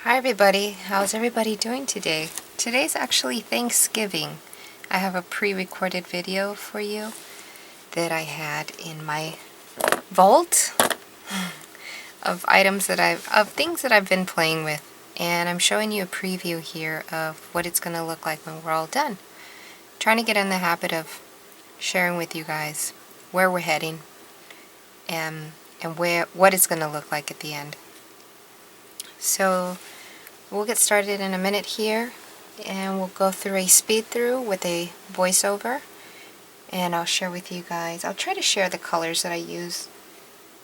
Hi everybody, how's everybody doing today? Today's actually Thanksgiving. I have a pre-recorded video for you that I had in my vault of things that I've been playing with, and I'm showing you a preview here of what it's going to look like when we're all done. Trying to get in the habit of sharing with you guys where we're heading and what it's going to look like at the end. So we'll get started in a minute here, and we'll go through a speed through with a voiceover, and I'll share with you guys. I'll try to share the colors that I use.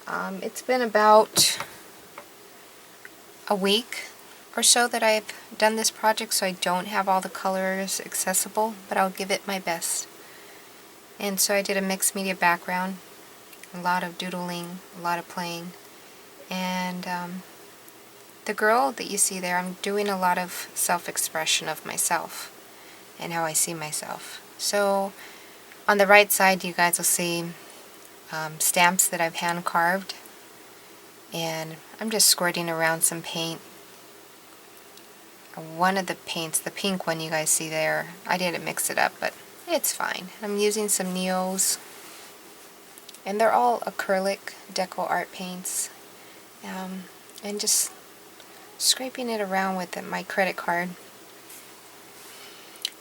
It's been about a week or so that I've done this project, so I don't have all the colors accessible, but I'll give it my best. And so I did a mixed media background, a lot of doodling, a lot of playing, and the girl that you see there, I'm doing a lot of self-expression of myself and how I see myself. So on the right side, you guys will see stamps that I've hand carved, and I'm just squirting around some paint. One of the paints, the pink one you guys see there, I didn't mix it up, but it's fine. I'm using some Neos, and they're all acrylic deco art paints, and just scraping it around with my credit card.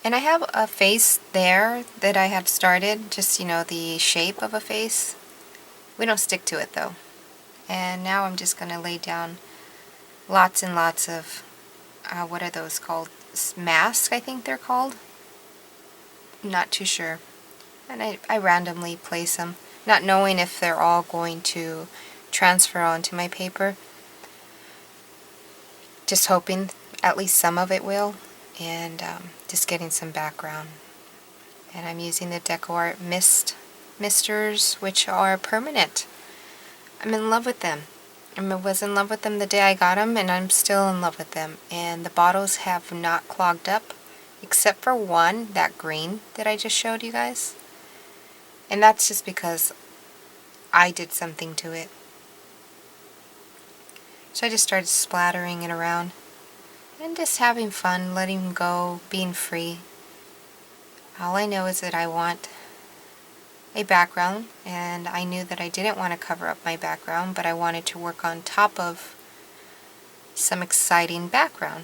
And I have a face there that I had started, just, the shape of a face. We don't stick to it though. And now I'm just going to lay down lots and lots of, what are those called? Masks, I think they're called. I'm not too sure. And I randomly place them, not knowing if they're all going to transfer onto my paper. Just hoping at least some of it will, and just getting some background. And I'm using the Deco Art misters, which are permanent. I'm in love with them. I was in love with them the day I got them, and I'm still in love with them. And the bottles have not clogged up, except for one, that green that I just showed you guys. And that's just because I did something to it. So I just started splattering it around and just having fun, letting go, being free. All I know is that I want a background, and I knew that I didn't want to cover up my background, but I wanted to work on top of some exciting background.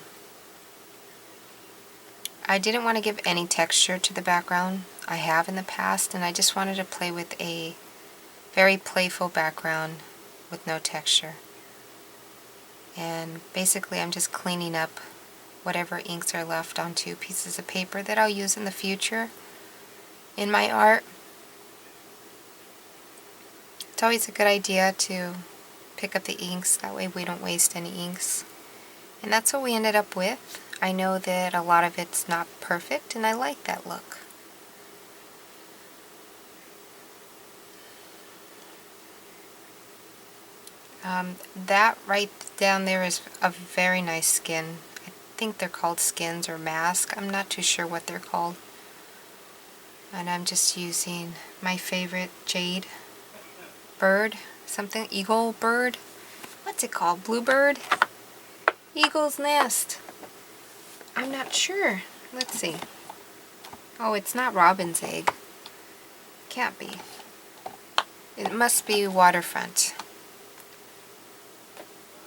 I didn't want to give any texture to the background. I have in the past, and I just wanted to play with a very playful background with no texture. And basically I'm just cleaning up whatever inks are left onto pieces of paper that I'll use in the future in my art. It's always a good idea to pick up the inks, that way we don't waste any inks. And that's what we ended up with. I know that a lot of it's not perfect, and I like that look. That right down there is a very nice skin. I think they're called skins or masks. I'm not too sure what they're called. And I'm just using my favorite jade bird, something, eagle bird. What's it called? Bluebird? Eagle's nest. I'm not sure. Let's see. Oh, it's not robin's egg. Can't be. It must be waterfront.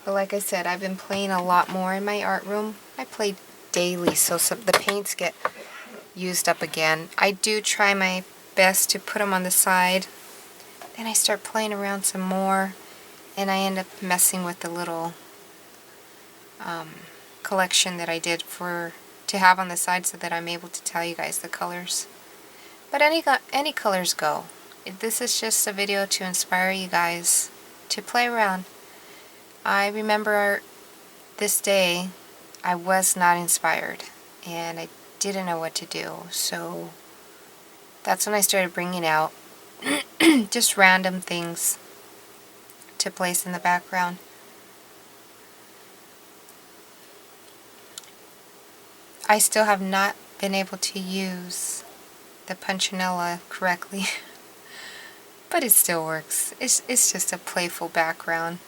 But like I said, I've been playing a lot more in my art room. I play daily, so the paints get used up again. I do try my best to put them on the side. Then I start playing around some more, and I end up messing with the little collection that I did to have on the side, so that I'm able to tell you guys the colors. But any colors go. This is just a video to inspire you guys to play around. I remember this day I was not inspired, and I didn't know what to do, so that's when I started bringing out just random things to place in the background. I still have not been able to use the punchinella correctly, but it still works. It's just a playful background.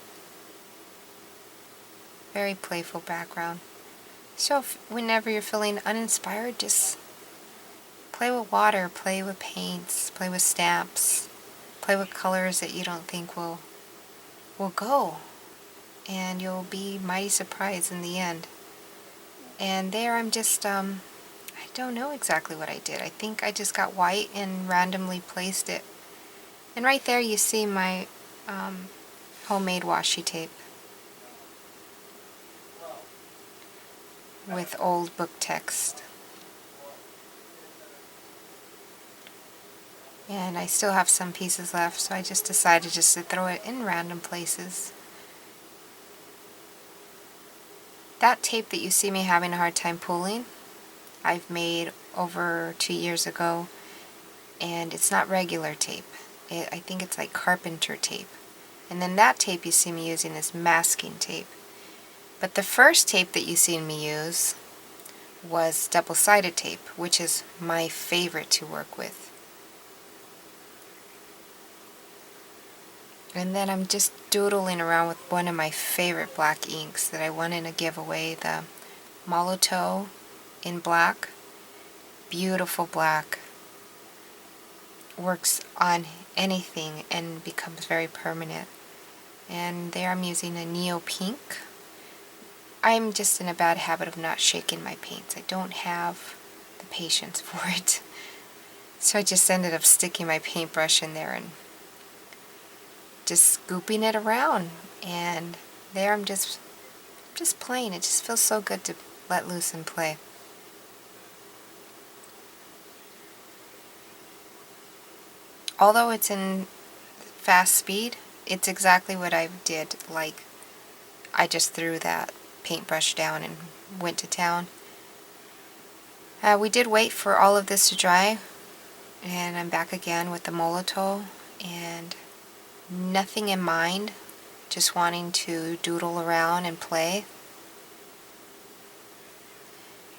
Very playful background. So whenever you're feeling uninspired, just play with water, play with paints, play with stamps, play with colors that you don't think will go. And you'll be mighty surprised in the end. And there I'm just, I don't know exactly what I did. I think I just got white and randomly placed it. And right there you see my homemade washi tape with old book text. And I still have some pieces left, so I just decided just to throw it in random places. That tape that you see me having a hard time pulling, I've made over 2 years ago, and it's not regular tape. I think it's like carpenter tape. And then that tape you see me using is masking tape. But the first tape that you seen me use was double-sided tape, which is my favorite to work with. And then I'm just doodling around with one of my favorite black inks that I wanted to give away, the Molotow in black. Beautiful black. Works on anything and becomes very permanent. And there I'm using a Neo Pink. I'm just in a bad habit of not shaking my paints. I don't have the patience for it. So I just ended up sticking my paintbrush in there and just scooping it around. And there I'm just playing. It just feels so good to let loose and play. Although it's in fast speed, it's exactly what I did. Like, I just threw that paintbrush down and went to town. We did wait for all of this to dry, and I'm back again with the Molotow, and nothing in mind, just wanting to doodle around and play.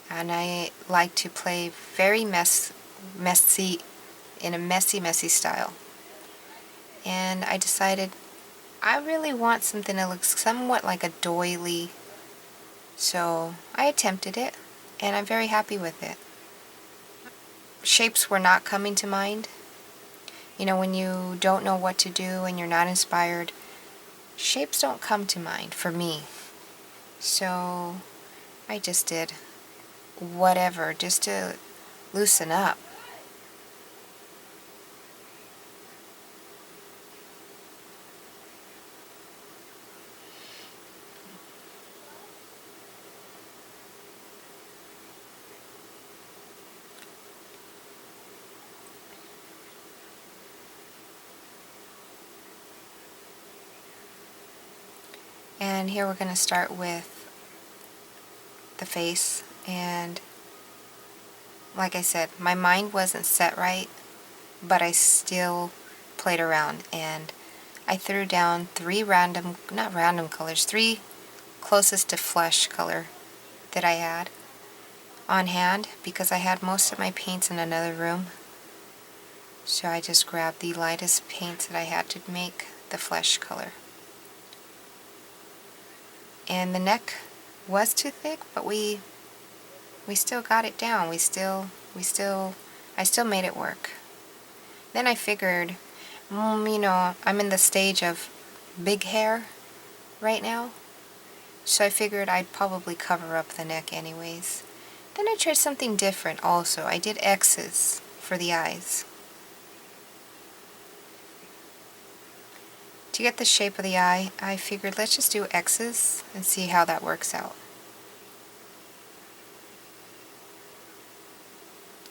And I like to play very messy, in a messy style. And I decided I really want something that looks somewhat like a doily. So I attempted it, and I'm very happy with it. Shapes were not coming to mind. You know, when you don't know what to do and you're not inspired, shapes don't come to mind for me. So I just did whatever just to loosen up. And here we're going to start with the face, and like I said, my mind wasn't set right, but I still played around, and I threw down three not random colors, three closest to flesh color that I had on hand because I had most of my paints in another room. So I just grabbed the lightest paints that I had to make the flesh color. And the neck was too thick, but we still got it down. I still made it work. Then I figured, you know, I'm in the stage of big hair right now, so I figured I'd probably cover up the neck anyways. Then I tried something different also. I did X's for the eyes. To get the shape of the eye, I figured let's just do X's and see how that works out.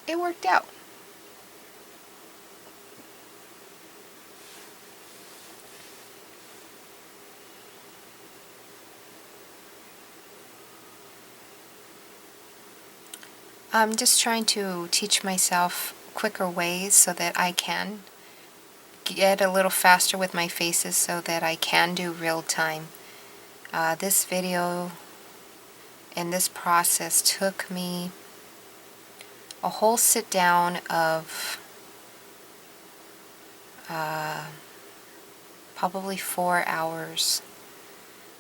It worked out. I'm just trying to teach myself quicker ways so that I can get a little faster with my faces so that I can do real time. This video and this process took me a whole sit down of probably 4 hours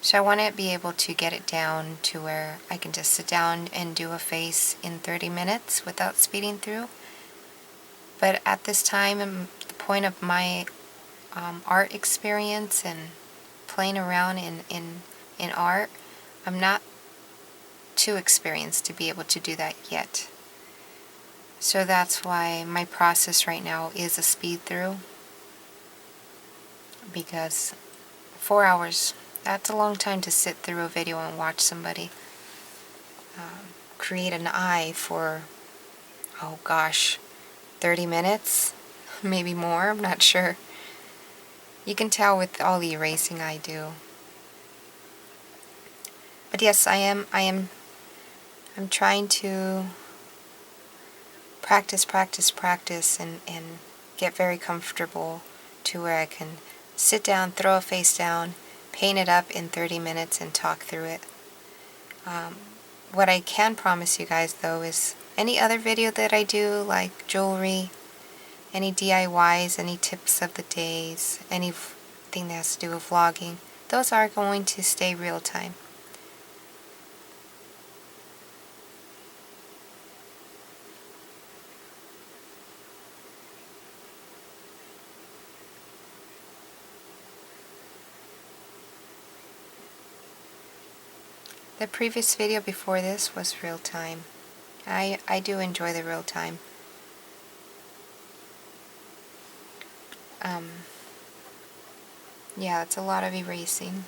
So I want to be able to get it down to where I can just sit down and do a face in 30 minutes without speeding through. But at this time, the point of my art experience and playing around in art, I'm not too experienced to be able to do that yet. So that's why my process right now is a speed through, because 4 hours, that's a long time to sit through a video and watch somebody create an eye for, oh gosh, 30 minutes, maybe more, I'm not sure. You can tell with all the erasing I do. But yes, I'm trying to practice and get very comfortable to where I can sit down, throw a face down, paint it up in 30 minutes and talk through it. What I can promise you guys though is any other video that I do, like jewelry, any DIYs, any tips of the days, anything that has to do with vlogging, those are going to stay real time. The previous video before this was real time. I do enjoy the real time. Yeah, it's a lot of erasing.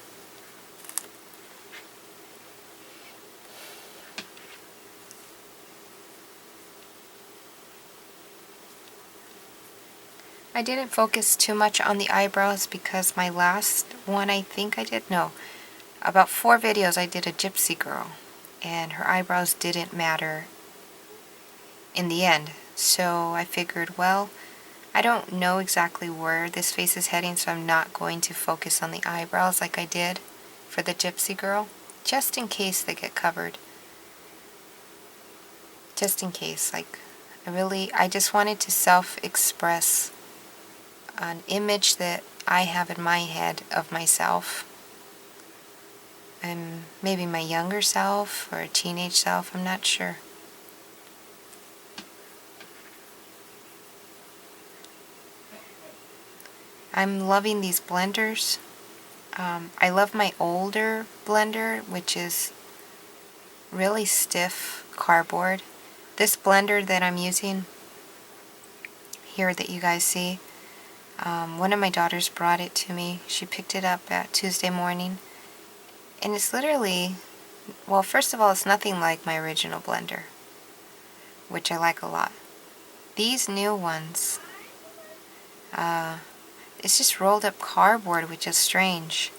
I didn't focus too much on the eyebrows because my last one, I think I did, no, about 4 videos I did a gypsy girl and her eyebrows didn't matter in the end. So I figured, well, I don't know exactly where this face is heading, so I'm not going to focus on the eyebrows like I did for the gypsy girl, just in case they get covered. Just in case, like, I just wanted to self-express an image that I have in my head of myself. And maybe my younger self or a teenage self, I'm not sure. I'm loving these blenders. I love my older blender, which is really stiff cardboard. This blender that I'm using here that you guys see, one of my daughters brought it to me. She picked it up at Tuesday morning. And it's literally, well, first of all, it's nothing like my original blender, which I like a lot. These new ones, it's just rolled up cardboard, which is strange.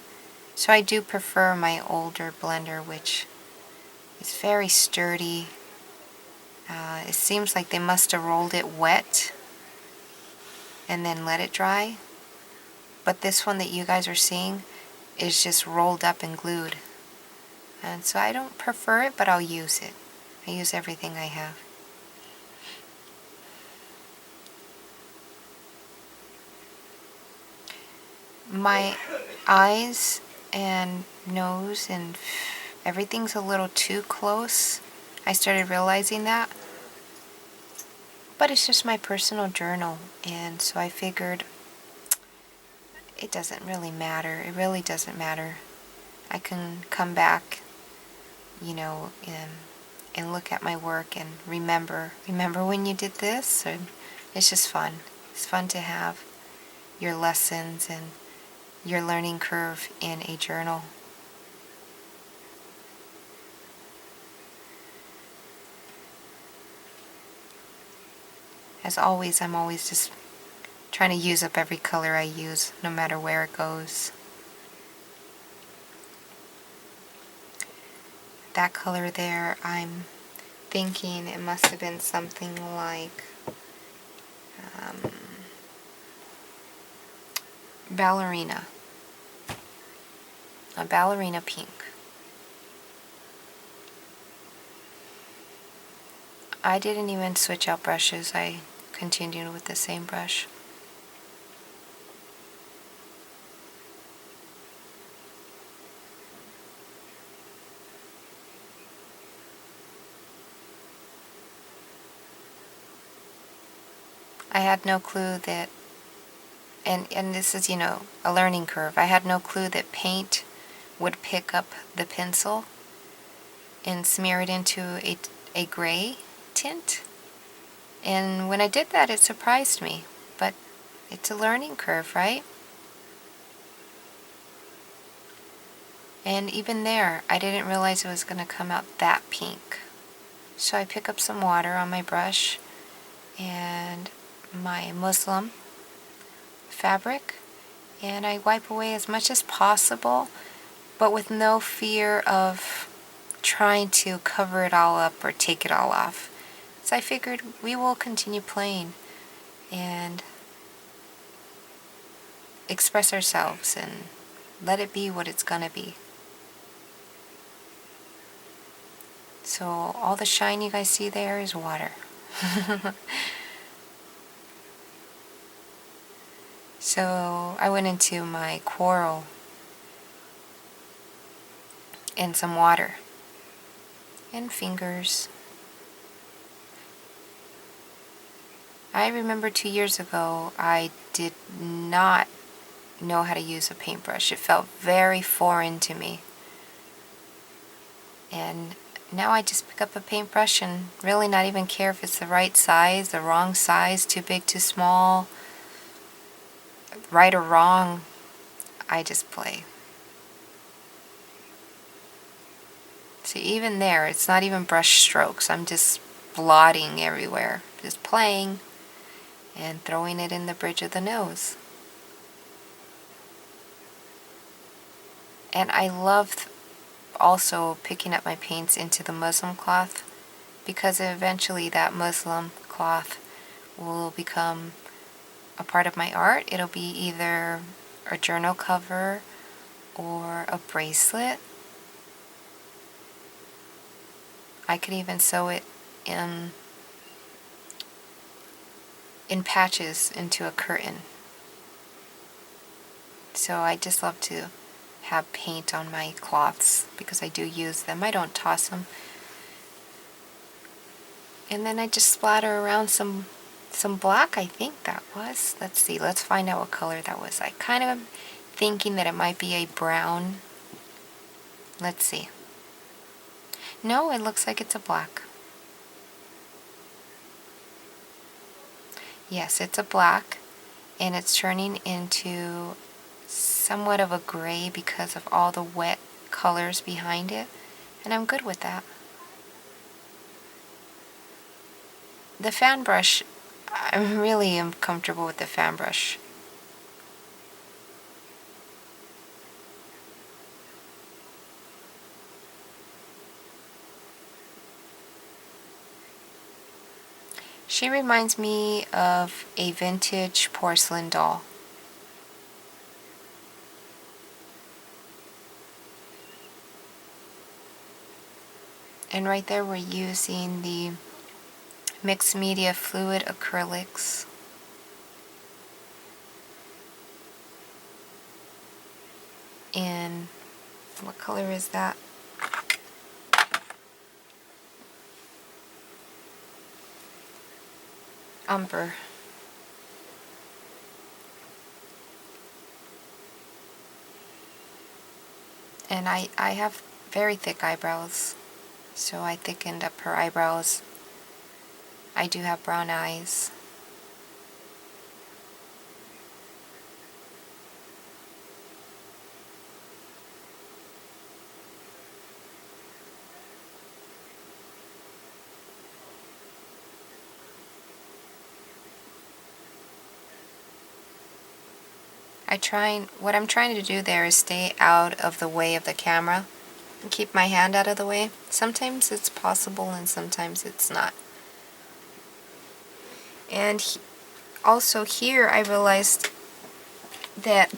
So I do prefer my older blender, which is very sturdy. It seems like they must have rolled it wet and then let it dry. But this one that you guys are seeing is just rolled up and glued. And so I don't prefer it, but I'll use it. I use everything I have. My eyes and nose and everything's a little too close. I started realizing that. But it's just my personal journal, and so I figured it doesn't really matter. It really doesn't matter. I can come back, you know, and look at my work and remember when you did this. And it's just fun. It's fun to have your lessons and your learning curve in a journal. As always, I'm always just trying to use up every color I use, no matter where it goes. That color there, I'm thinking it must have been something like ballerina. A ballerina pink. I didn't even switch out brushes. I continued with the same brush. I had no clue that, and this is, a learning curve. I had no clue that paint would pick up the pencil and smear it into a gray tint. And when I did that, it surprised me. But it's a learning curve, right? And even there, I didn't realize it was going to come out that pink. So I pick up some water on my brush and my muslin fabric, and I wipe away as much as possible, but with no fear of trying to cover it all up or take it all off. So I figured we will continue playing and express ourselves and let it be what it's gonna be. So all the shine you guys see there is water. So I went into my coral and some water and fingers. I remember 2 years ago I did not know how to use a paintbrush. It felt very foreign to me. And now I just pick up a paintbrush and really not even care if it's the right size, the wrong size, too big, too small, right or wrong. I just play. See, even there, it's not even brush strokes. I'm just blotting everywhere, just playing and throwing it in the bridge of the nose. And I love also picking up my paints into the muslin cloth, because eventually that muslin cloth will become a part of my art. It'll be either a journal cover or a bracelet. I could even sew it in patches into a curtain. So I just love to have paint on my cloths because I do use them. I don't toss them. And then I just splatter around some black, I think that was. Let's see, let's find out what color that was. I kind of am thinking that it might be a brown. Let's see. No, it looks like it's a black. Yes, it's a black, and it's turning into somewhat of a gray because of all the wet colors behind it, and I'm good with that. The fan brush, I really am comfortable with the fan brush. She reminds me of a vintage porcelain doll. And right there we're using the mixed media fluid acrylics. In, what color is that? Umber. And I have very thick eyebrows, so I thickened up her eyebrows. I do have brown eyes. What I'm trying to do there is stay out of the way of the camera and keep my hand out of the way. Sometimes it's possible and sometimes it's not. And also here I realized that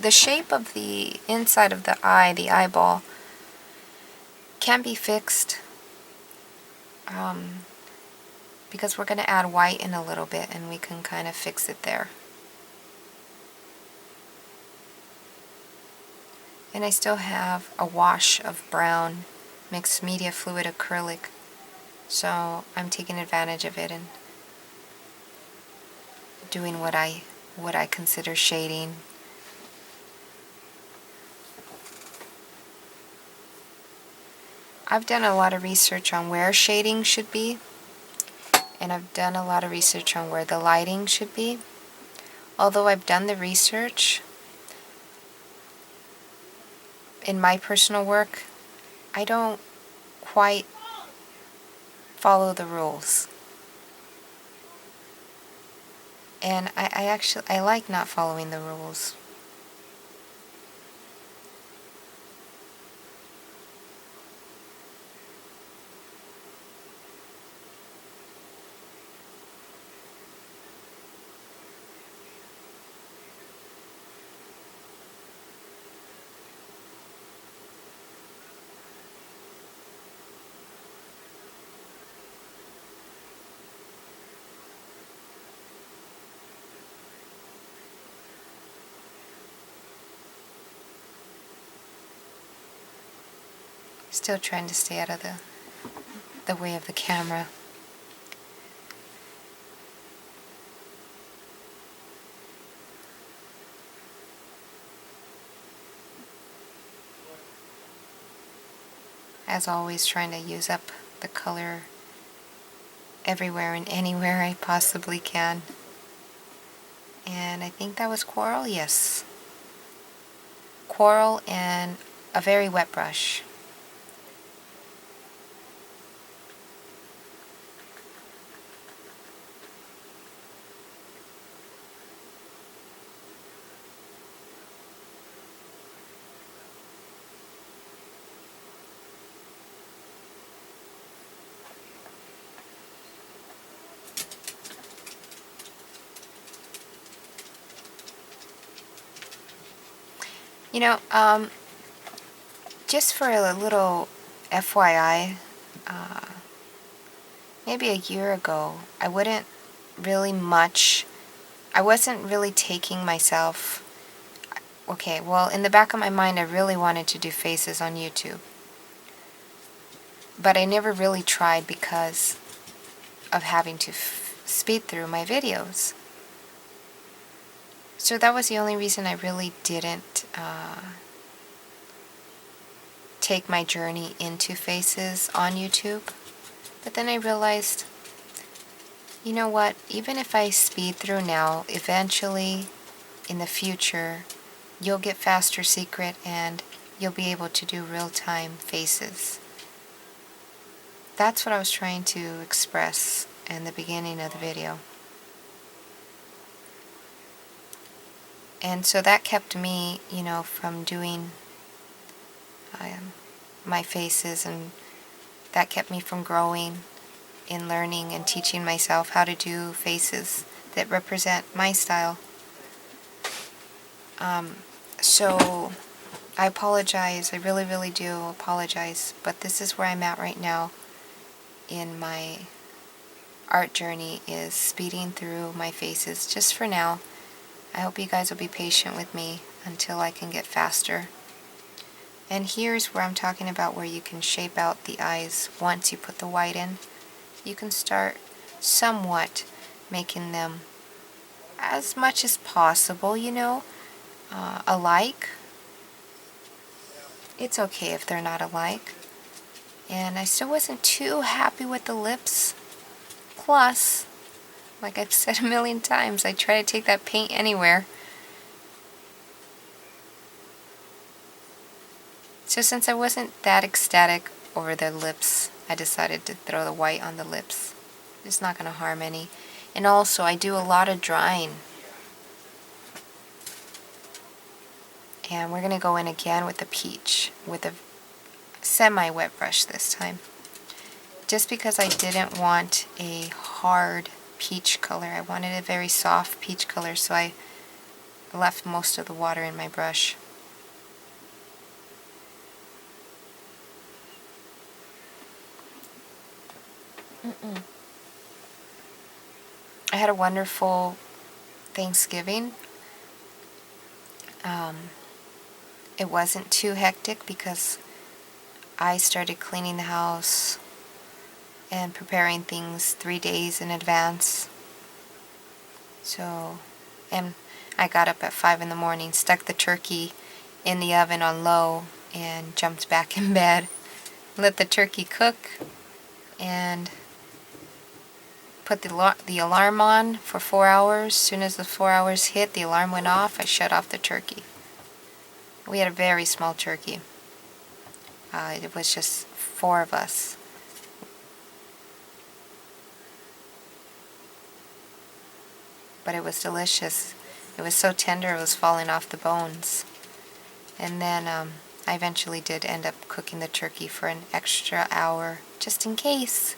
the shape of the inside of the eye, the eyeball, can be fixed because we're going to add white in a little bit and we can kind of fix it there. And I still have a wash of brown mixed media fluid acrylic, So I'm taking advantage of it and doing what I consider shading. I've done a lot of research on where shading should be, and I've done a lot of research on where the lighting should be. Although I've done the research, in my personal work, I don't quite follow the rules. And I like not following the rules. Still trying to stay out of the way of the camera. As always, trying to use up the color everywhere and anywhere I possibly can. And I think that was coral, yes. Coral and a very wet brush. You know, just for a little FYI, maybe a year ago, I wasn't really taking myself, okay, well, in the back of my mind, I really wanted to do faces on YouTube. But I never really tried because of having to speed through my videos. So that was the only reason I really didn't take my journey into faces on YouTube. But then I realized, you know what, even if I speed through now, eventually in the future, you'll get faster secret and you'll be able to do real-time faces. That's what I was trying to express in the beginning of the video. And so that kept me, you know, from doing my faces, and that kept me from growing in learning and teaching myself how to do faces that represent my style. So I apologize, I really, really do apologize, but this is where I'm at right now in my art journey, is speeding through my faces just for now. I hope you guys will be patient with me until I can get faster. And here's where I'm talking about where you can shape out the eyes once you put the white in. You can start somewhat making them as much as possible, you know, alike. It's okay if they're not alike. And I still wasn't too happy with the lips. Plus, like I've said a million times, I try to take that paint anywhere. So since I wasn't that ecstatic over the lips, I decided to throw the white on the lips. It's not going to harm any. And also, I do a lot of drying. And we're going to go in again with the peach, with a semi-wet brush this time. Just because I didn't want a hard peach color. I wanted a very soft peach color, so I left most of the water in my brush. I had a wonderful Thanksgiving. It wasn't too hectic because I started cleaning the house and preparing things 3 days in advance. So, and I got up at 5 in the morning, stuck the turkey in the oven on low, and jumped back in bed. Let the turkey cook, and put the alarm on for 4 hours. As soon as the 4 hours hit, the alarm went off. I shut off the turkey. We had a very small turkey. It was just 4 of us. But it was delicious. It was so tender it was falling off the bones. And then I eventually did end up cooking the turkey for an extra hour, just in case.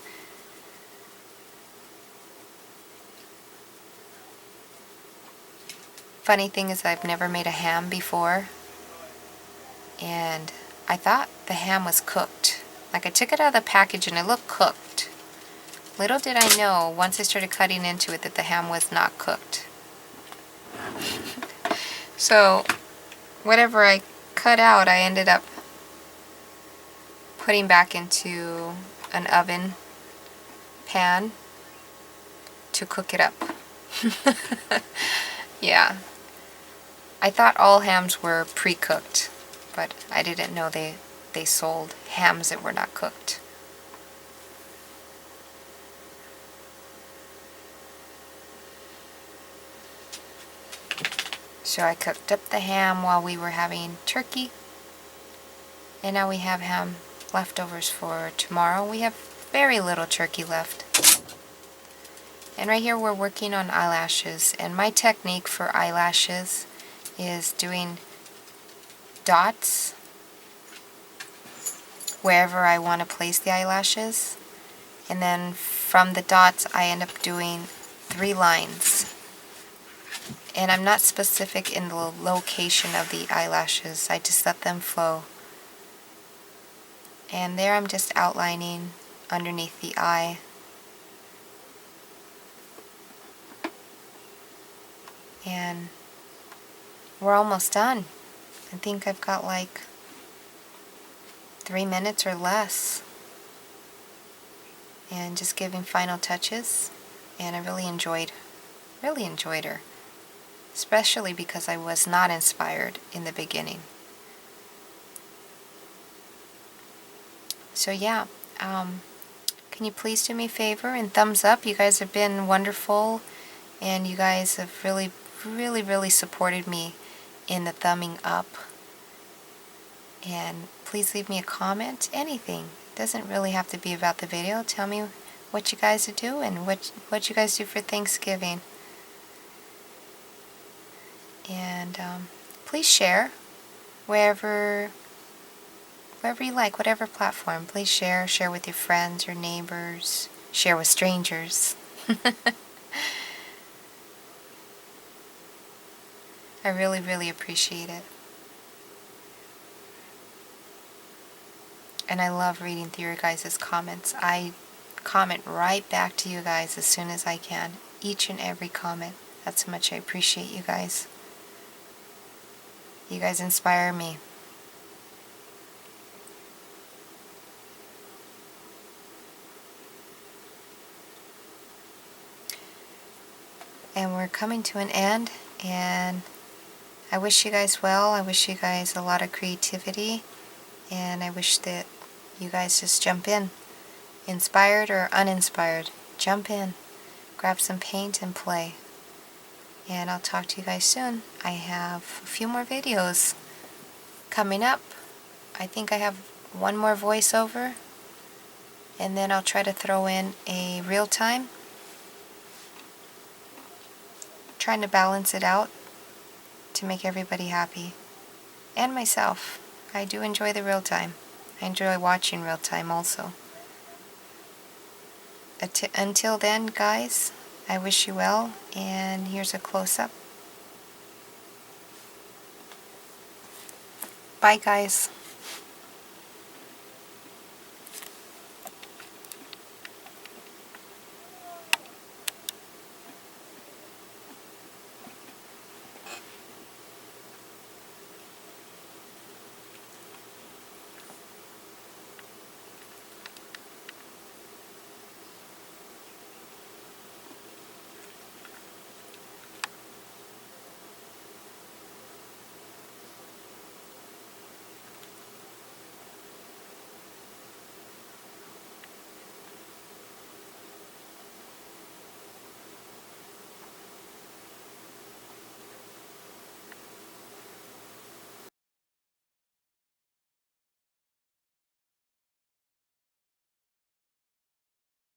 Funny thing is, I've never made a ham before, and I thought the ham was cooked. Like, I took it out of the package and it looked cooked. Little did I know, once I started cutting into it, that the ham was not cooked. So, whatever I cut out, I ended up putting back into an oven pan to cook it up. Yeah. I thought all hams were pre-cooked, but I didn't know they sold hams that were not cooked. So I cooked up the ham while we were having turkey, and now we have ham leftovers for tomorrow. We have very little turkey left. And right here we're working on eyelashes, and my technique for eyelashes is doing dots wherever I want to place the eyelashes, and then from the dots I end up doing 3 lines. And I'm not specific in the location of the eyelashes, I just let them flow. And there I'm just outlining underneath the eye. And we're almost done. I think I've got like 3 minutes or less. And just giving final touches. And I really enjoyed her. Especially because I was not inspired in the beginning. So yeah, can you please do me a favor and thumbs up? You guys have been wonderful, and you guys have really supported me in the thumbing up. And please leave me a comment, anything. It doesn't really have to be about the video. Tell me what you guys do and what you guys do for Thanksgiving. And please share wherever you like, whatever platform. Please share with your friends, your neighbors, share with strangers. I really appreciate it. And I love reading through your guys' comments. I comment right back to you guys as soon as I can. Each and every comment. That's how much I appreciate you guys. You guys inspire me. And we're coming to an end, and I wish you guys well. I wish you guys a lot of creativity, and I wish that you guys just jump in. Inspired or uninspired, jump in. Grab some paint and play. And I'll talk to you guys soon. I have a few more videos coming up. I think I have one more voiceover, and then I'll try to throw in a real time. Trying to balance it out to make everybody happy. And myself. I do enjoy the real time. I enjoy watching real time also. Until then, guys, I wish you well, and here's a close-up. Bye, guys.